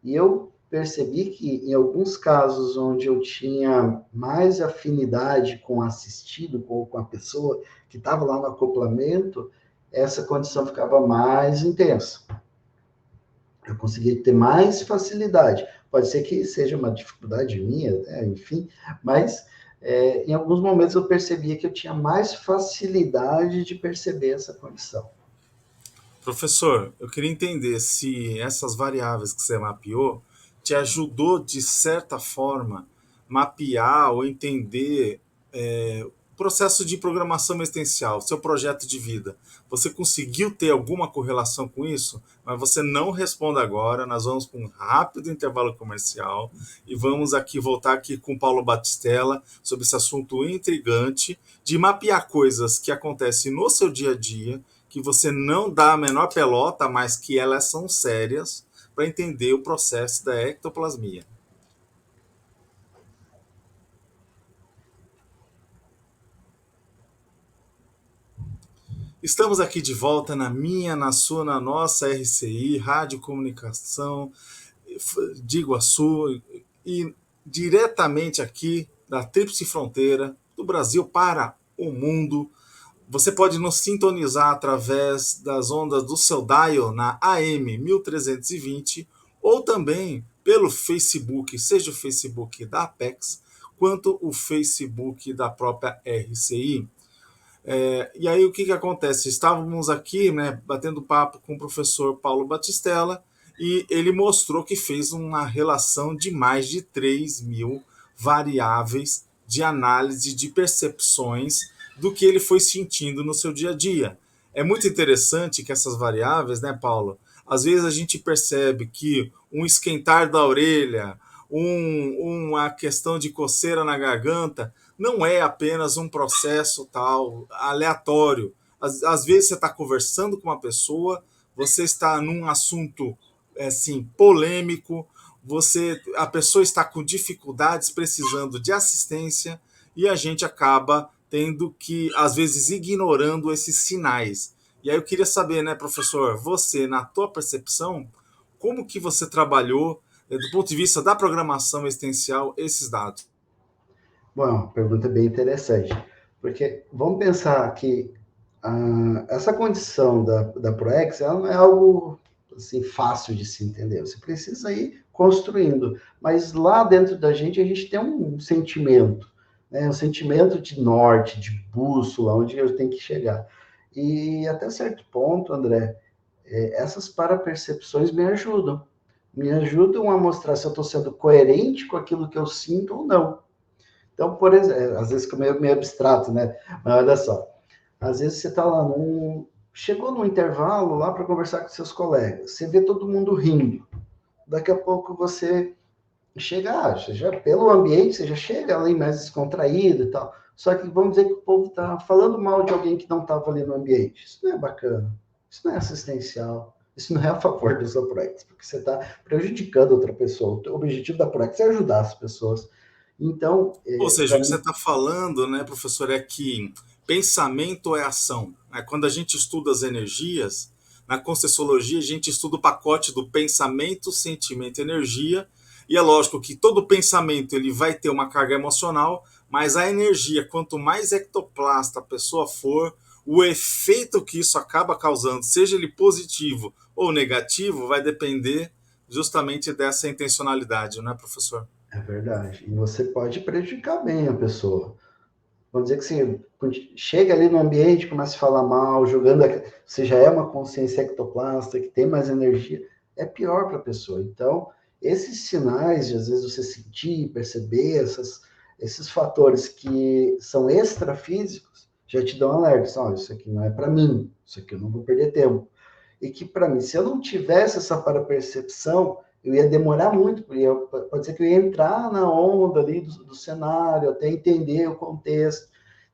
E eu percebi que em alguns casos onde eu tinha mais afinidade com o assistido, com a pessoa que estava lá no acoplamento, essa condição ficava mais intensa. Eu consegui ter mais facilidade. Pode ser que seja uma dificuldade minha, né? Enfim, mas em alguns momentos eu percebia que eu tinha mais facilidade de perceber essa condição. Professor, eu queria entender se essas variáveis que você mapeou te ajudou, de certa forma, mapear ou entender o processo de programação existencial, seu projeto de vida. Você conseguiu ter alguma correlação com isso? Mas você não responda agora, nós vamos para um rápido intervalo comercial e vamos aqui voltar aqui com o Paulo Batistella sobre esse assunto intrigante de mapear coisas que acontecem no seu dia a dia, que você não dá a menor pelota, mas que elas são sérias para entender o processo da ectoplasmia. Estamos aqui de volta na minha, na sua, na nossa RCI, Rádio Comunicação de Iguaçu, e diretamente aqui da Tríplice Fronteira, do Brasil para o mundo. Você pode nos sintonizar através das ondas do seu dial na AM 1320 ou também pelo Facebook, seja o Facebook da Apex, quanto o Facebook da própria RCI. E aí o que acontece? Estávamos aqui, né, batendo papo com o professor Paulo Batistella, e ele mostrou que fez uma relação de mais de 3.000 variáveis de análise de percepções do que ele foi sentindo no seu dia a dia. É muito interessante que essas variáveis, né, Paulo? Às vezes a gente percebe que um esquentar da orelha, uma questão de coceira na garganta, não é apenas um processo tal aleatório. Às vezes você está conversando com uma pessoa, você está num assunto assim polêmico, a pessoa está com dificuldades, precisando de assistência, e a gente acaba tendo que, às vezes, ignorando esses sinais. E aí eu queria saber, né, professor, você, na tua percepção, como que você trabalhou, do ponto de vista da programação existencial, esses dados? Bom, é uma pergunta bem interessante, porque vamos pensar que essa condição da ProEx, ela não é algo assim, fácil de se entender, você precisa ir construindo, mas lá dentro da gente a gente tem um sentimento, né? Um sentimento de norte, de bússola, onde eu tenho que chegar. E até certo ponto, André, essas parapercepções me ajudam a mostrar se eu estou sendo coerente com aquilo que eu sinto ou não. Então, por exemplo, às vezes fica meio abstrato, né? Mas olha só, às vezes você está lá chegou no intervalo lá para conversar com seus colegas, você vê todo mundo rindo. Daqui a pouco você chega, pelo ambiente, você já chega ali mais descontraído e tal. Só que vamos dizer que o povo está falando mal de alguém que não estava ali no ambiente. Isso não é bacana, isso não é assistencial, isso não é a favor do seu projeto, porque você está prejudicando outra pessoa. O objetivo da projeto é ajudar as pessoas. Então, Ou seja, o que você está falando, né, professor, é que pensamento é ação. Né? Quando a gente estuda as energias, na Conscienciologia a gente estuda o pacote do pensamento, sentimento e energia, e é lógico que todo pensamento ele vai ter uma carga emocional, mas a energia, quanto mais ectoplasta a pessoa for, o efeito que isso acaba causando, seja ele positivo ou negativo, vai depender justamente dessa intencionalidade, não é, professor? é verdade. E você pode prejudicar bem a pessoa. Vamos dizer que você chega ali no ambiente, começa a falar mal, jogando, você já é uma consciência ectoplasta, que tem mais energia, é pior para a pessoa. Então, esses sinais de, às vezes, você sentir, perceber esses fatores que são extrafísicos, já te dão alerta. Olha, isso aqui não é para mim, isso aqui eu não vou perder tempo. E que, para mim, se eu não tivesse essa parapercepção, eu ia demorar muito, porque pode ser que eu ia entrar na onda ali do cenário, até entender o contexto.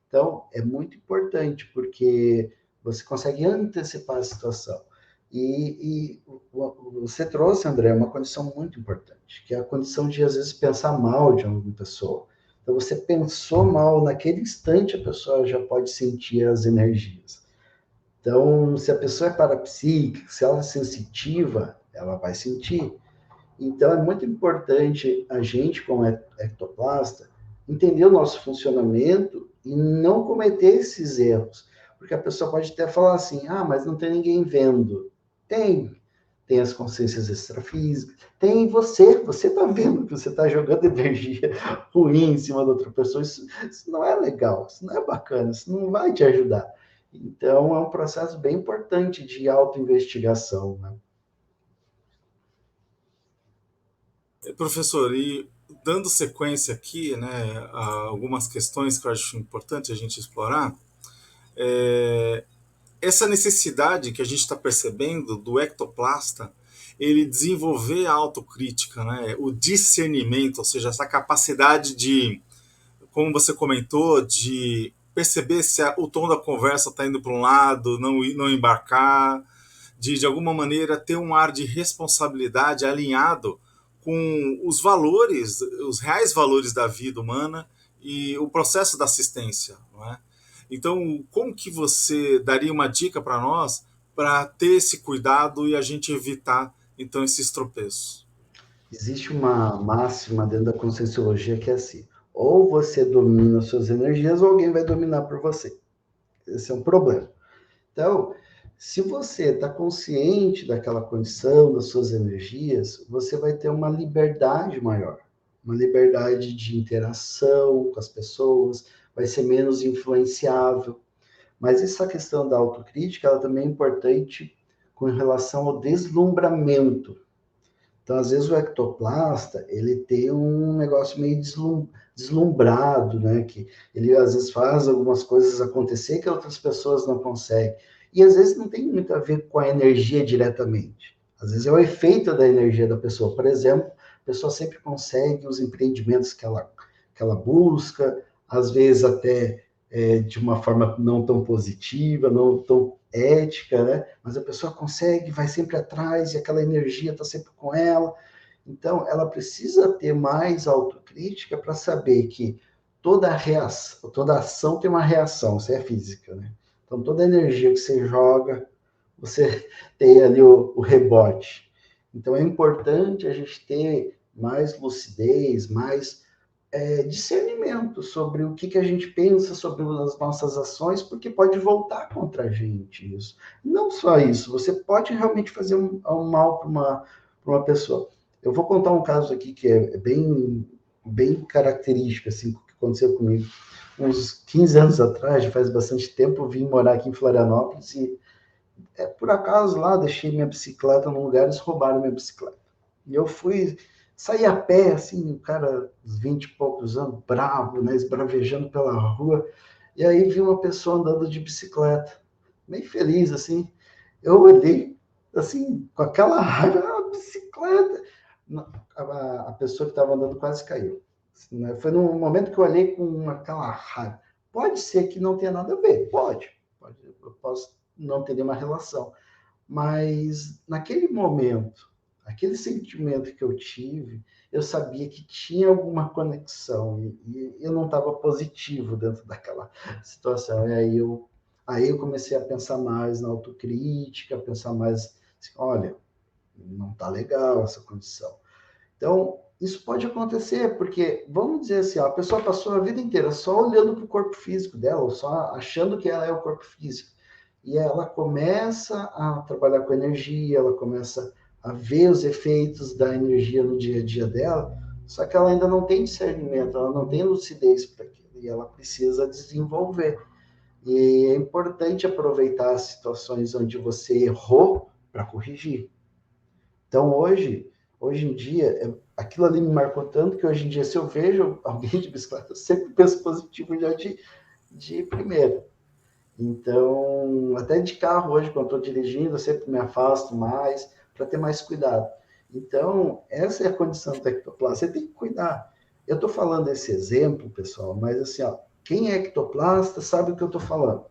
Então, é muito importante, porque você consegue antecipar a situação. E você trouxe, André, uma condição muito importante, que é a condição de, às vezes, pensar mal de alguma pessoa. Então, você pensou mal, naquele instante a pessoa já pode sentir as energias. Então, se a pessoa é parapsíquica, se ela é sensitiva, ela vai sentir. Então, é muito importante a gente, como ectoplasta, entender o nosso funcionamento e não cometer esses erros. Porque a pessoa pode até falar assim, mas não tem ninguém vendo. Tem. Tem as consciências extrafísicas, tem você está vendo que você está jogando energia ruim em cima da outra pessoa. Isso não é legal, isso não é bacana, isso não vai te ajudar. Então, é um processo bem importante de autoinvestigação, né? Professor, e dando sequência aqui, né, a algumas questões que eu acho importante a gente explorar, essa necessidade que a gente está percebendo do ectoplasta, ele desenvolver a autocrítica, né, o discernimento, ou seja, essa capacidade de, como você comentou, de perceber se o tom da conversa está indo para um lado, não embarcar, de alguma maneira ter um ar de responsabilidade alinhado com os valores, os reais valores da vida humana e o processo da assistência, não é? Então, como que você daria uma dica para nós para ter esse cuidado e a gente evitar, então, esses tropeços? Existe uma máxima dentro da Conscienciologia que é assim, ou você domina suas energias ou alguém vai dominar por você. Esse é um problema. Então, Se você está consciente daquela condição, das suas energias, você vai ter uma liberdade maior, uma liberdade de interação com as pessoas, vai ser menos influenciável. Mas essa questão da autocrítica, ela também é importante com relação ao deslumbramento. Então, às vezes, o ectoplasta, ele tem um negócio meio deslumbrado, né? Que ele, às vezes, faz algumas coisas acontecer que outras pessoas não conseguem. E, às vezes, não tem muito a ver com a energia diretamente. Às vezes, é o efeito da energia da pessoa. Por exemplo, a pessoa sempre consegue os empreendimentos que ela busca, às vezes, até de uma forma não tão positiva, não tão ética, né? Mas a pessoa consegue, vai sempre atrás e aquela energia está sempre com ela. Então, ela precisa ter mais autocrítica para saber que toda reação, toda ação tem uma reação, isso é física, né? Então, toda energia que você joga, você tem ali o rebote. Então, é importante a gente ter mais lucidez, mais discernimento sobre o que a gente pensa sobre as nossas ações, porque pode voltar contra a gente isso. Não só isso, você pode realmente fazer um mal para uma pessoa. Eu vou contar um caso aqui que é bem característico, assim, que aconteceu comigo. Uns 15 anos atrás, já faz bastante tempo, eu vim morar aqui em Florianópolis e, por acaso, lá deixei minha bicicleta num lugar, eles roubaram minha bicicleta. E eu fui sair a pé, assim, o cara, uns 20 e poucos anos, bravo, né, esbravejando pela rua. E aí vi uma pessoa andando de bicicleta, bem feliz, assim. Eu olhei, assim, com aquela raiva, a bicicleta. A pessoa que estava andando quase caiu. Assim, né? Foi no momento que eu olhei com aquela raiva. Pode ser que não tenha nada a ver, pode, eu posso não ter nenhuma relação. Mas naquele momento, aquele sentimento que eu tive, eu sabia que tinha alguma conexão e eu não estava positivo dentro daquela situação. E aí eu comecei a pensar mais na autocrítica, a pensar mais assim, olha, não está legal essa condição. Então, isso pode acontecer, porque, vamos dizer assim, a pessoa passou a vida inteira só olhando para o corpo físico dela, ou só achando que ela é o corpo físico. E ela começa a trabalhar com energia, ela começa a ver os efeitos da energia no dia a dia dela, só que ela ainda não tem discernimento, ela não tem lucidez para aquilo, e ela precisa desenvolver. E é importante aproveitar as situações onde você errou para corrigir. Então, hoje em dia, aquilo ali me marcou tanto que hoje em dia, se eu vejo alguém de bicicleta, eu sempre penso positivo já de primeira. Então, até de carro hoje, quando estou dirigindo, eu sempre me afasto mais para ter mais cuidado. Então, essa é a condição da ectoplasta. Você tem que cuidar. Eu estou falando esse exemplo, pessoal, mas assim, ó, quem é ectoplasta sabe o que eu estou falando.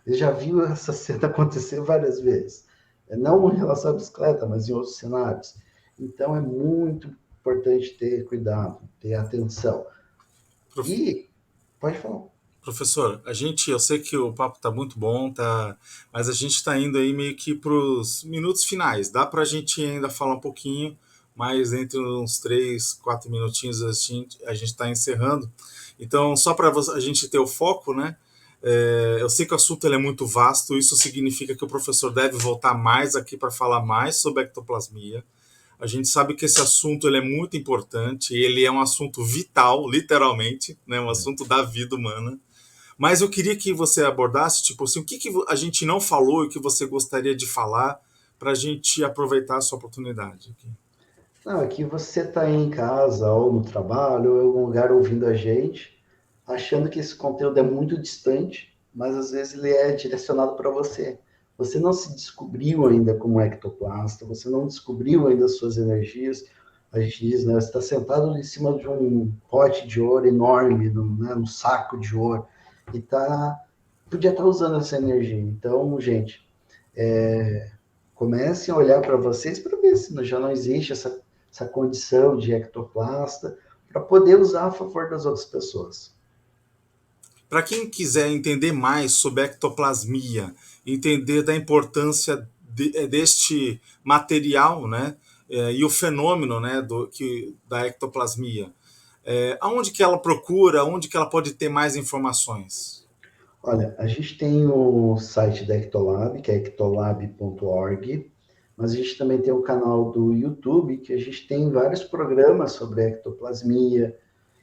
Ele já viu essa cena acontecer várias vezes. Não em relação à bicicleta, mas em outros cenários. Então, é muito importante ter cuidado, ter atenção. Prof- E, pode falar. Professor, eu sei que o papo está muito bom, tá, mas a gente está indo aí meio que para os minutos finais. Dá para a gente ainda falar um pouquinho, mas entre uns 3, 4 minutinhos a gente está encerrando. Então, só para a gente ter o foco, né? Eu sei que o assunto ele é muito vasto, isso significa que o professor deve voltar mais aqui para falar mais sobre a ectoplasmia. A gente sabe que esse assunto ele é muito importante, ele é um assunto vital, literalmente, né? Um assunto da vida humana. Mas eu queria que você abordasse, tipo assim, o que a gente não falou e o que você gostaria de falar para a gente aproveitar a sua oportunidade aqui. Não, aqui você está em casa ou no trabalho ou em algum lugar ouvindo a gente, achando que esse conteúdo é muito distante, mas às vezes ele é direcionado para você. Você não se descobriu ainda como ectoplasta, você não descobriu ainda as suas energias. A gente diz, né? Você está sentado em cima de um pote de ouro enorme, né, um saco de ouro, e podia estar usando essa energia. Então, gente, comecem a olhar para vocês para ver se já não existe essa condição de ectoplasta, para poder usar a favor das outras pessoas. Para quem quiser entender mais sobre a ectoplasmia, entender da importância deste material, né, e o fenômeno, né, da ectoplasmia, aonde que ela procura, onde que ela pode ter mais informações? Olha, a gente tem o site da Ectolab, que é ectolab.org, mas a gente também tem o canal do YouTube, que a gente tem vários programas sobre ectoplasmia.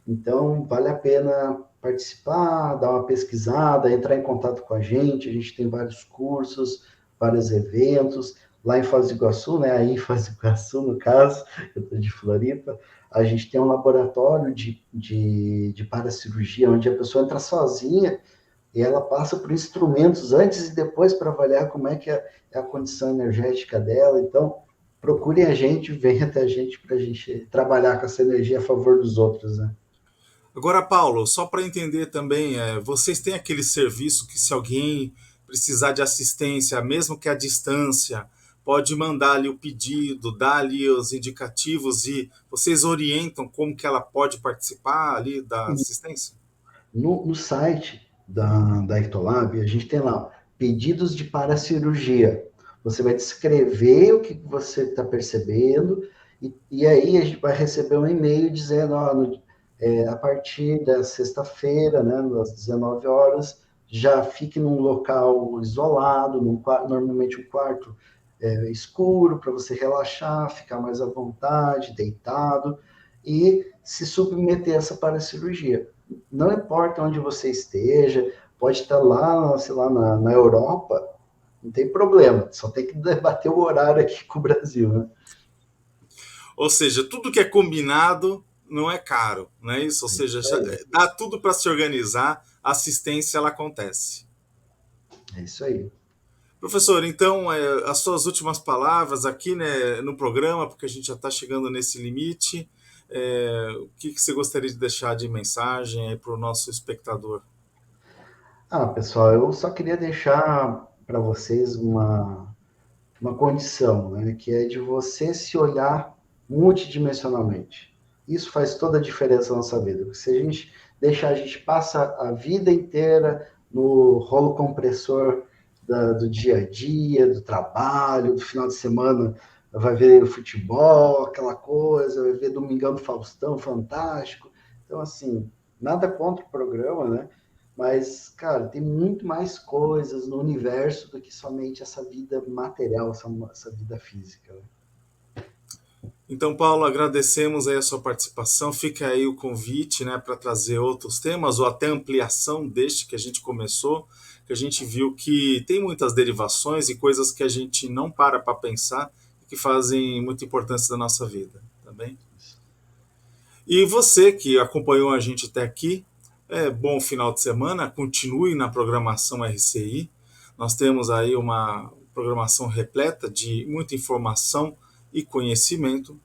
Então, vale a pena participar, dar uma pesquisada, entrar em contato com a gente. A gente tem vários cursos, vários eventos. Lá em Foz do Iguaçu, né? Aí em Foz do Iguaçu, no caso, eu estou de Floripa, a gente tem um laboratório de paracirurgia, onde a pessoa entra sozinha e ela passa por instrumentos antes e depois para avaliar como é que é a condição energética dela. Então, procurem a gente, venham até a gente para a gente trabalhar com essa energia a favor dos outros, né? Agora, Paulo, só para entender também, vocês têm aquele serviço que se alguém precisar de assistência, mesmo que à distância, pode mandar ali o pedido, dar ali os indicativos e vocês orientam como que ela pode participar ali da assistência? No site da Ectolab, a gente tem lá pedidos de paracirurgia. Você vai descrever o que você está percebendo e aí a gente vai receber um e-mail dizendo, ó, a partir da sexta-feira, né, às 19 horas, já fique num local isolado, normalmente um quarto escuro, para você relaxar, ficar mais à vontade, deitado, e se submeter a essa paracirurgia. Não importa onde você esteja, pode estar lá, sei lá, na Europa, não tem problema, só tem que debater o horário aqui com o Brasil, né? Ou seja, tudo que é combinado não é caro, não é isso? Ou É seja, isso aí. dá tudo para se organizar, a assistência ela acontece. É isso aí. Professor, então, as suas últimas palavras aqui, né, no programa, porque a gente já está chegando nesse limite, o que, que você gostaria de deixar de mensagem para o nosso espectador? Ah, pessoal, eu só queria deixar para vocês uma condição, né, que é de você se olhar multidimensionalmente. Isso faz toda a diferença na nossa vida. Porque se a gente deixar, a gente passa a vida inteira no rolo compressor do dia a dia, do trabalho, do final de semana vai ver o futebol, aquela coisa, vai ver Domingão do Faustão, fantástico. Então, assim, nada contra o programa, né? Mas, cara, tem muito mais coisas no universo do que somente essa vida material, essa vida física, né? Então, Paulo, agradecemos aí a sua participação. Fica aí o convite, né, para trazer outros temas ou até ampliação deste que a gente começou, que a gente viu que tem muitas derivações e coisas que a gente não para pensar e que fazem muita importância da nossa vida, tá bem? E você que acompanhou a gente até aqui, bom final de semana, continue na programação RCI. Nós temos aí uma programação repleta de muita informação e conhecimento.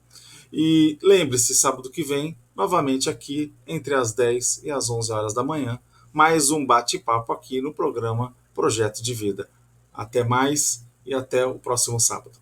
E lembre-se, sábado que vem, novamente aqui, entre as 10 e as 11 horas da manhã, mais um bate-papo aqui no programa Projeto de Vida. Até mais e até o próximo sábado.